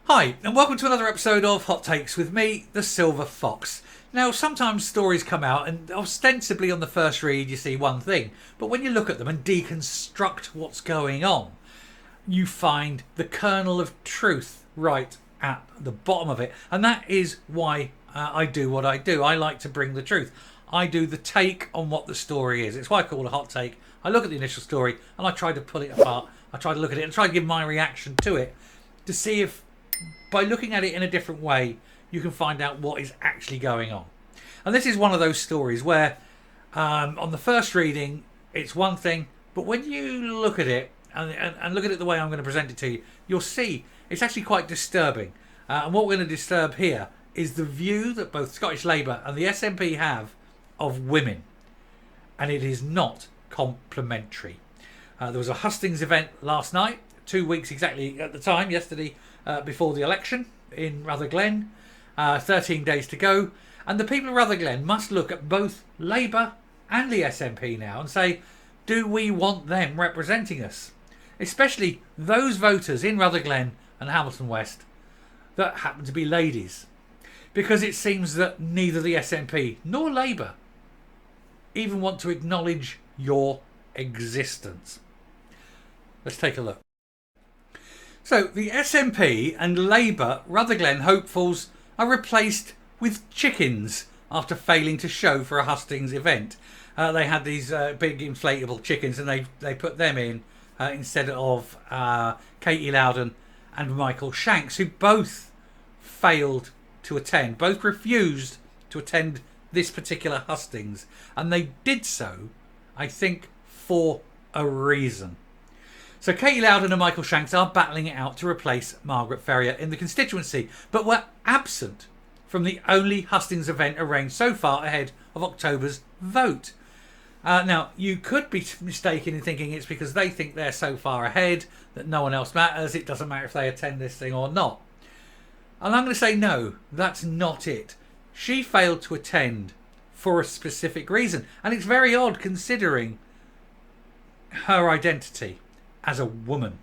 Hi, and welcome to another episode of Hot Takes with me, the Silver Fox. Now, sometimes stories come out and ostensibly on the first read you see one thing, but when you look at them and deconstruct what's going on, you find the kernel of truth right at the bottom of it. And that is why I do what I do. I like to bring the truth. I do the take on what the story is. It's why I call it a hot take. I look at the initial story and I try to pull it apart. I try to look at it and try to give my reaction to it to see if by looking at it in a different way, you can find out what is actually going on. And this is one of those stories where on the first reading, it's one thing, but when you look at it and look at it the way I'm going to present it to you, you'll see it's actually quite disturbing. And what we're going to disturb here is the view that both Scottish Labour and the SNP have of women. And it is not complimentary. There was a hustings event last night, 2 weeks exactly at the time, yesterday, before the election in Rutherglen, 13 days to go, and the people of Rutherglen must look at both Labour and the SNP now and say, do we want them representing us? Especially those voters in Rutherglen and Hamilton West that happen to be ladies, because it seems that neither the SNP nor Labour even want to acknowledge your existence. Let's take a look. So the SNP and Labour Rutherglen hopefuls are replaced with chickens after failing to show for a hustings event. They had these big inflatable chickens and they put them in instead of Katie Loudon and Michael Shanks, who both failed to attend, both refused to attend this particular hustings, and they did so, I think, for a reason. So Katie Loudon and Michael Shanks are battling it out to replace Margaret Ferrier in the constituency, but were absent from the only hustings event arranged so far ahead of October's vote. Now, you could be mistaken in thinking it's because they think they're so far ahead that no one else matters. It doesn't matter if they attend this thing or not. And I'm going to say no, that's not it. She failed to attend for a specific reason, and it's very odd considering her identity as a woman.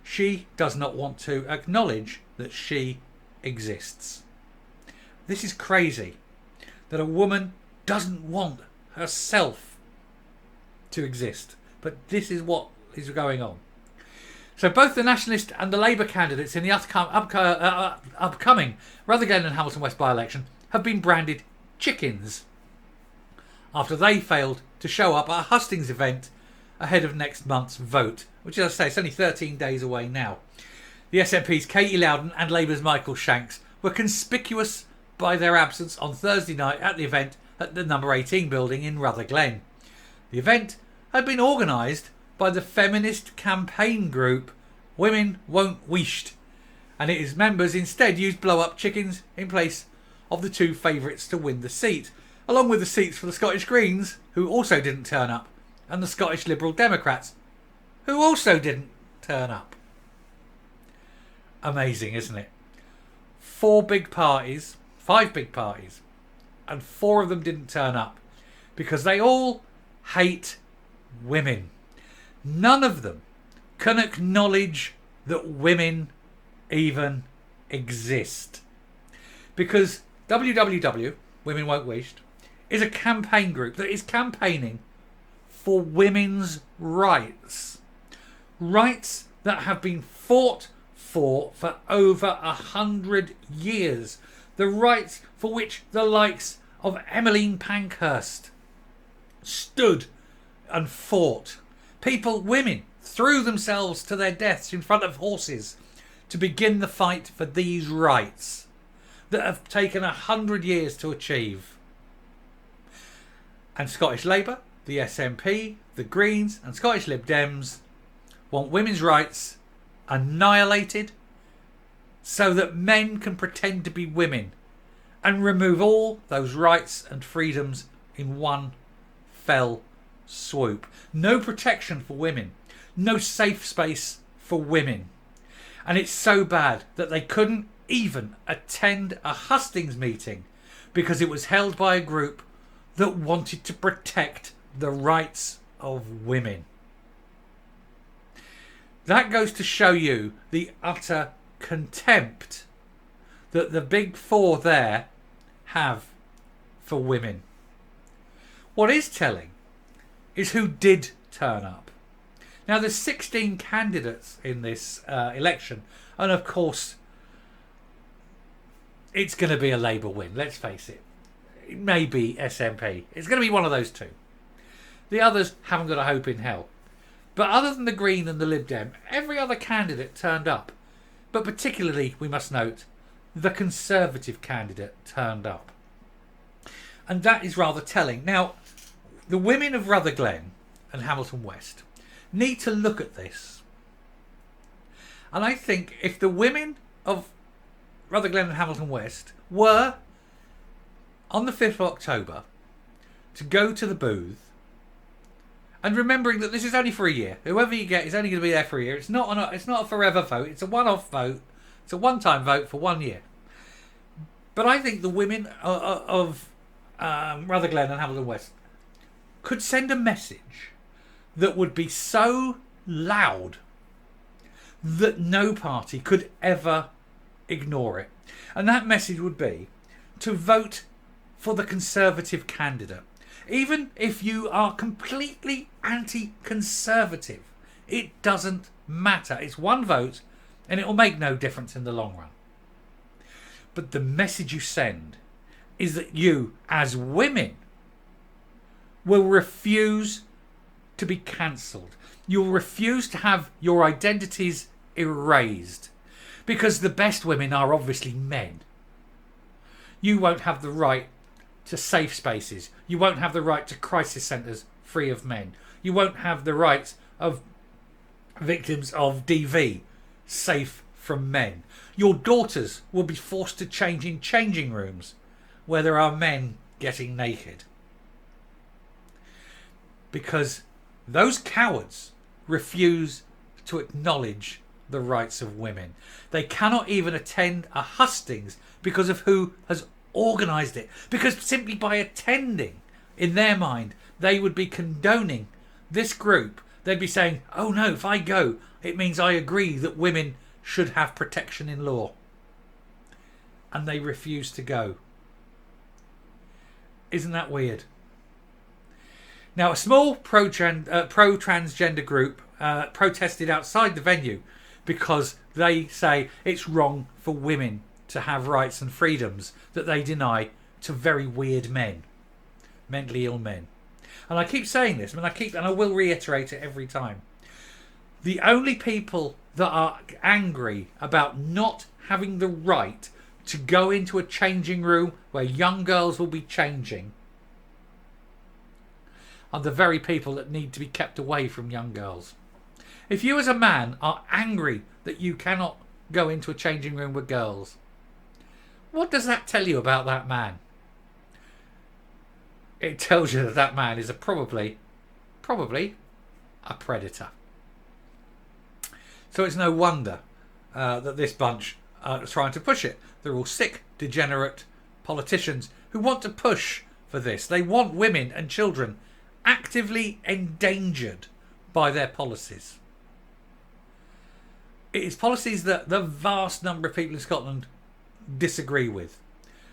She does not want to acknowledge that she exists. This is crazy, that a woman doesn't want herself to exist. But this is what is going on. So both the Nationalist and the Labour candidates in the upcoming Rutherglen and Hamilton West by-election have been branded chickens after they failed to show up at a hustings event ahead of next month's vote, which, as I say, it's only 13 days away now. The SNP's Katie Loudon and Labour's Michael Shanks were conspicuous by their absence on Thursday night at the event at the number 18 building in Rutherglen. The event had been organised by the feminist campaign group Women Won't Wisht, and its members instead used blow-up chickens in place of the two favourites to win the seat, along with the seats for the Scottish Greens, who also didn't turn up, and the Scottish Liberal Democrats, who also didn't turn up. Amazing, isn't it? 5 big parties, and 4 of them didn't turn up because they all hate women. None of them can acknowledge that women even exist, because WWW, Women Won't Wisht, is a campaign group that is campaigning for women's rights. Rights that have been fought for over 100 years. The rights for which the likes of Emmeline Pankhurst stood and fought. Women, threw themselves to their deaths in front of horses to begin the fight for these rights that have taken 100 years to achieve. And Scottish Labour, the SNP, the Greens and Scottish Lib Dems want women's rights annihilated so that men can pretend to be women and remove all those rights and freedoms in one fell swoop. No protection for women, no safe space for women. And it's so bad that they couldn't even attend a hustings meeting because it was held by a group that wanted to protect the rights of women. That goes to show you the utter contempt that the big four there have for women. What is telling is who did turn up. Now, there's 16 candidates in this election, and of course, it's going to be a Labour win, let's face it. It may be SNP. It's going to be one of those two. The others haven't got a hope in hell. But other than the Green and the Lib Dem, every other candidate turned up. But particularly, we must note, the Conservative candidate turned up. And that is rather telling. Now, the women of Rutherglen and Hamilton West need to look at this. And I think if the women of Rutherglen and Hamilton West were, on the 5th of October, to go to the booth, and remembering that this is only for a year, whoever you get is only going to be there for a year. It's not a forever vote. It's a one-off vote. It's a one-time vote for 1 year. But I think the women of Rutherglen and Hamilton West could send a message that would be so loud that no party could ever ignore it. And that message would be to vote for the Conservative candidate. Even if you are completely anti-Conservative, it doesn't matter. It's one vote and it will make no difference in the long run. But the message you send is that you, as women, will refuse to be cancelled. You'll refuse to have your identities erased. Because the best women are obviously men. You won't have the right to safe spaces. You won't have the right to crisis centres free of men. You won't have the rights of victims of DV safe from men. Your daughters will be forced to change in changing rooms where there are men getting naked. Because those cowards refuse to acknowledge the rights of women. They cannot even attend a hustings because of who has organised it. Because simply by attending, in their mind, they would be condoning this group. They'd be saying, oh no, if I go, it means I agree that women should have protection in law. And they refuse to go. Isn't that weird? Now, a small pro-transgender group protested outside the venue because they say it's wrong for women to have rights and freedoms that they deny to very weird men, mentally ill men. And I keep saying this, and I will reiterate it every time. The only people that are angry about not having the right to go into a changing room where young girls will be changing are the very people that need to be kept away from young girls. If you as a man are angry that you cannot go into a changing room with girls, what does that tell you about that man? It tells you that that man is probably a predator. So it's no wonder that this bunch are trying to push it. They're all sick, degenerate politicians who want to push for this. They want women and children actively endangered by their policies. It is policies that the vast number of people in Scotland disagree with,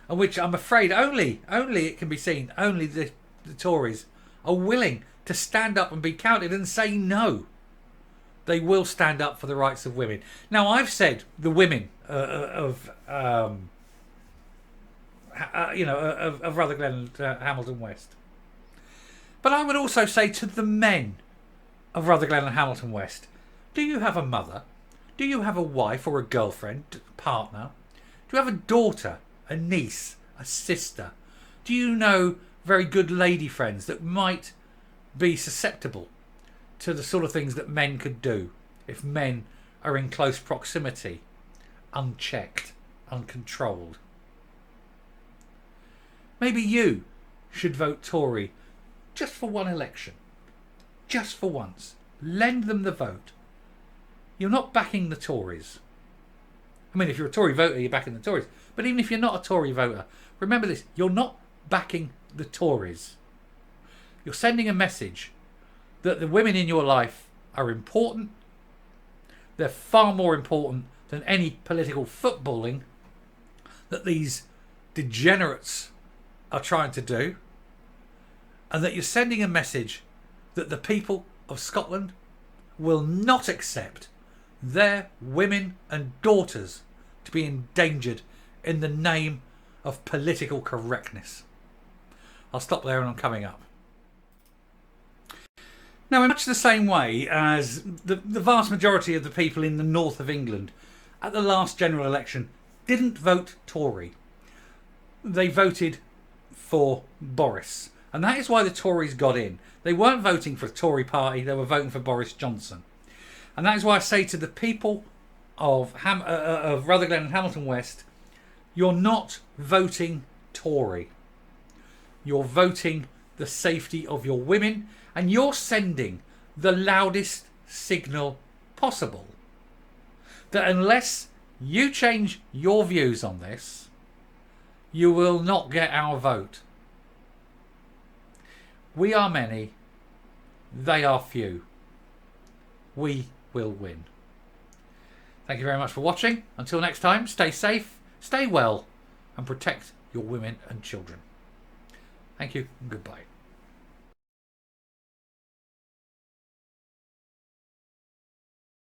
and which I'm afraid only it can be seen, only the Tories are willing to stand up and be counted and say no. They will stand up for the rights of women. Now, I've said the women of Rutherglen and Hamilton West, but I would also say to the men of Rutherglen and Hamilton West, do you have a mother? Do you have a wife or a girlfriend, partner? Do you have a daughter, a niece, a sister? Do you know very good lady friends that might be susceptible to the sort of things that men could do if men are in close proximity, unchecked, uncontrolled? Maybe you should vote Tory just for one election. Just for once. Lend them the vote. You're not backing the Tories. I mean, if you're a Tory voter, you're backing the Tories. But even if you're not a Tory voter, remember this, you're not backing the Tories. You're sending a message that the women in your life are important, They're far more important than any political footballing that these degenerates are trying to do, and that you're sending a message that the people of Scotland will not accept their women and daughters to be endangered in the name of political correctness. I'll stop there and I'm coming up. Now, in much the same way as the vast majority of the people in the north of England at the last general election didn't vote Tory, they voted for Boris. And that is why the Tories got in. They weren't voting for the Tory party, they were voting for Boris Johnson. And that is why I say to the people of Rutherglen and Hamilton West, you're not voting Tory. You're voting the safety of your women, and you're sending the loudest signal possible that unless you change your views on this, you will not get our vote. We are many, they are few. We will win. Thank you very much for watching. Until next time, stay safe, stay well, and protect your women and children. Thank you and goodbye.